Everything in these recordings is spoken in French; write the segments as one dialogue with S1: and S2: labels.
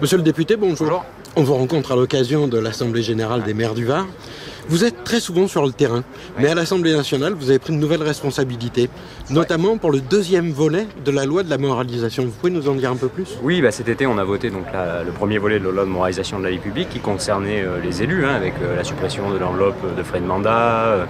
S1: Monsieur le député, bonjour.
S2: Bonjour.
S1: On vous rencontre à l'occasion de l'Assemblée Générale des maires du Var. Vous êtes très souvent sur le terrain, mais à l'Assemblée nationale, vous avez pris de nouvelles responsabilités, notamment pour le deuxième volet de la loi de la moralisation. Vous pouvez nous en dire un peu plus ?
S2: Oui, cet été, on a voté donc, le premier volet de la loi de moralisation de la vie publique qui concernait les élus, avec la suppression de l'enveloppe de frais de mandat,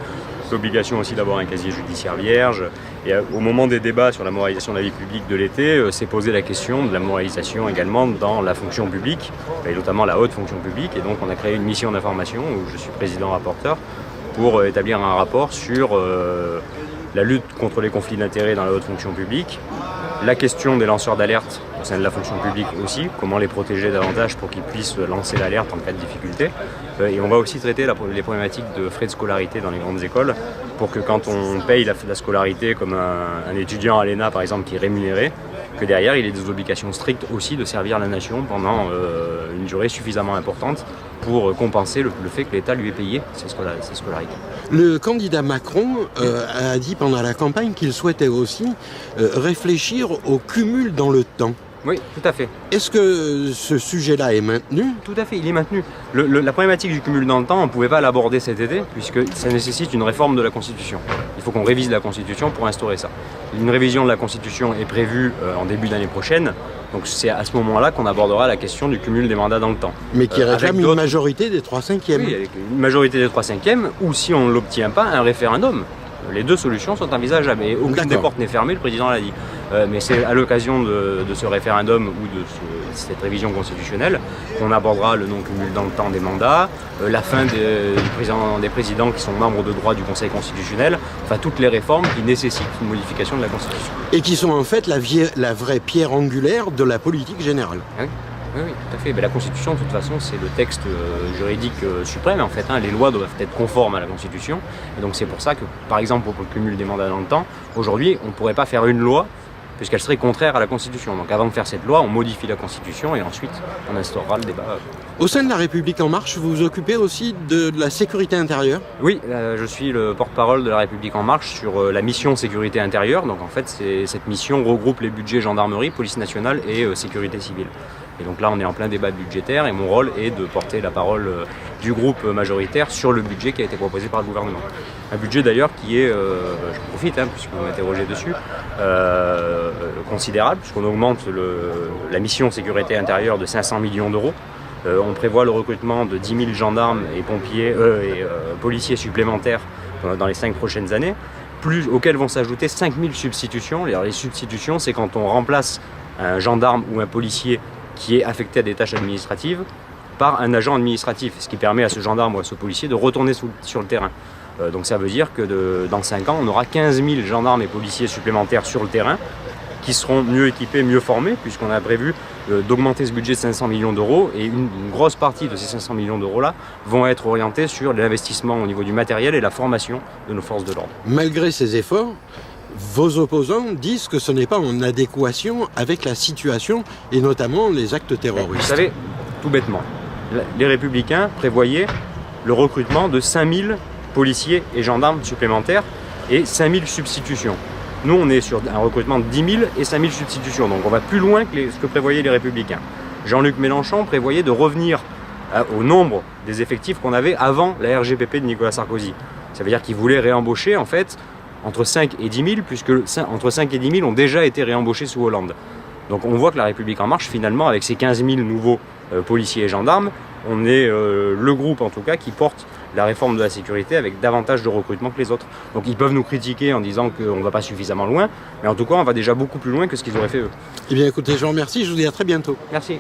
S2: l'obligation aussi d'avoir un casier judiciaire vierge. Et au moment des débats sur la moralisation de la vie publique de l'été, s'est posé la question de la moralisation également dans la fonction publique, et notamment la haute fonction publique. Et donc on a créé une mission d'information où je suis président-rapporteur pour établir un rapport sur la lutte contre les conflits d'intérêts dans la haute fonction publique, la question des lanceurs d'alerte au sein de la fonction publique aussi, comment les protéger davantage pour qu'ils puissent lancer l'alerte en cas de difficulté. Et on va aussi traiter les problématiques de frais de scolarité dans les grandes écoles pour que quand on paye la scolarité comme un étudiant à l'ENA par exemple qui est rémunéré, que derrière il ait des obligations strictes aussi de servir la nation pendant une durée suffisamment importante pour compenser le fait que l'État lui ait payé ses scolarités.
S1: Le candidat Macron a dit pendant la campagne qu'il souhaitait aussi réfléchir au cumul dans le temps.
S2: Oui, tout à fait.
S1: Est-ce que ce sujet-là est maintenu ?
S2: Tout à fait, il est maintenu. La problématique du cumul dans le temps, on ne pouvait pas l'aborder cet été, puisque ça nécessite une réforme de la Constitution. Il faut qu'on révise la Constitution pour instaurer ça. Une révision de la Constitution est prévue en début d'année prochaine, donc c'est à ce moment-là qu'on abordera la question du cumul des mandats dans le temps.
S1: Mais qui réclame une majorité des 3/5.
S2: Oui, avec une majorité des 3/5, ou si on ne l'obtient pas, un référendum. Les deux solutions sont envisageables et aucune des portes n'est fermée, le président l'a dit. Mais c'est à l'occasion de ce référendum ou de cette révision constitutionnelle qu'on abordera le non-cumul dans le temps des mandats, la fin des présidents qui sont membres de droit du Conseil constitutionnel, enfin toutes les réformes qui nécessitent une modification de la Constitution.
S1: Et qui sont en fait la vraie pierre angulaire de la politique générale.
S2: Oui, tout à fait. Mais la Constitution, de toute façon, c'est le texte juridique suprême, en fait. Les lois doivent être conformes à la Constitution. Et donc c'est pour ça que, par exemple, pour le cumul des mandats dans le temps, aujourd'hui, on ne pourrait pas faire une loi puisqu'elle serait contraire à la Constitution. Donc avant de faire cette loi, on modifie la Constitution et ensuite on instaurera le débat.
S1: Au sein de La République En Marche, vous vous occupez aussi de la sécurité intérieure ?
S2: Oui, je suis le porte-parole de La République En Marche sur la mission sécurité intérieure. Donc en fait, cette mission regroupe les budgets gendarmerie, police nationale et sécurité civile. Et donc là, on est en plein débat budgétaire et mon rôle est de porter la parole du groupe majoritaire sur le budget qui a été proposé par le gouvernement. Un budget d'ailleurs qui est, je profite puisque vous m'interrogez dessus, considérable puisqu'on augmente la mission sécurité intérieure de 500 millions d'euros. On prévoit le recrutement de 10 000 gendarmes et pompiers et policiers supplémentaires dans les 5 prochaines années, auxquels vont s'ajouter 5 000 substitutions. Alors, les substitutions, c'est quand on remplace un gendarme ou un policier qui est affecté à des tâches administratives par un agent administratif, ce qui permet à ce gendarme ou à ce policier de retourner sur le terrain. Donc ça veut dire que dans 5 ans, on aura 15 000 gendarmes et policiers supplémentaires sur le terrain qui seront mieux équipés, mieux formés, puisqu'on a prévu d'augmenter ce budget de 500 millions d'euros et une grosse partie de ces 500 millions d'euros-là vont être orientés sur l'investissement au niveau du matériel et la formation de nos forces de l'ordre.
S1: Malgré ces efforts, vos opposants disent que ce n'est pas en adéquation avec la situation et notamment les actes terroristes.
S2: Vous savez, tout bêtement, les Républicains prévoyaient le recrutement de 5000 policiers et gendarmes supplémentaires et 5000 substitutions. Nous, on est sur un recrutement de 10 000 et 5000 substitutions, donc on va plus loin que ce que prévoyaient les Républicains. Jean-Luc Mélenchon prévoyait de revenir au nombre des effectifs qu'on avait avant la RGPP de Nicolas Sarkozy. Ça veut dire qu'il voulait réembaucher en fait entre 5 et 10 000, puisque entre 5 et 10 000 ont déjà été réembauchés sous Hollande. Donc on voit que La République En Marche, finalement, avec ses 15 000 nouveaux policiers et gendarmes, on est le groupe en tout cas qui porte la réforme de la sécurité avec davantage de recrutement que les autres. Donc ils peuvent nous critiquer en disant qu'on ne va pas suffisamment loin, mais en tout cas on va déjà beaucoup plus loin que ce qu'ils auraient fait eux.
S1: Eh bien écoutez, je vous remercie, je vous dis à très bientôt.
S2: Merci.